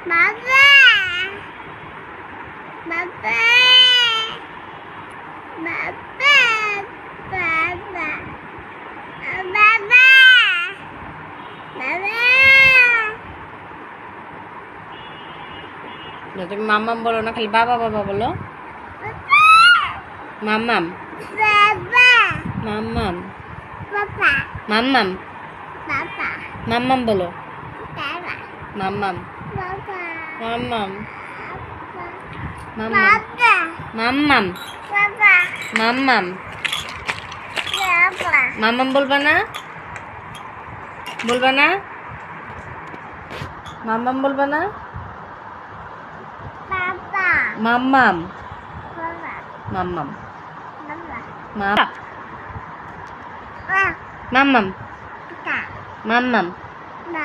Baba. Baba. Baba. Baba. Baba. Baba. তুমি মাম্মাম বলো না, খালি বাবা বাবা বলো। মাম্মাম Baba. মাম্মাম Papa. মাম্মাম Papa. মাম্মাম বলো। Papa. মাম্মাম Papa. মাম্মাম মাম্মাম Papa. মাম্মাম Papa. মাম্মাম Papa. মাম্মাম বলবা না, বলবা না, মাম্মাম বলবা না। Papa. মাম্মাম Papa. মাম্মাম Papa. মা- Papa. মাম্মাম Papa. মাম্মাম Papa.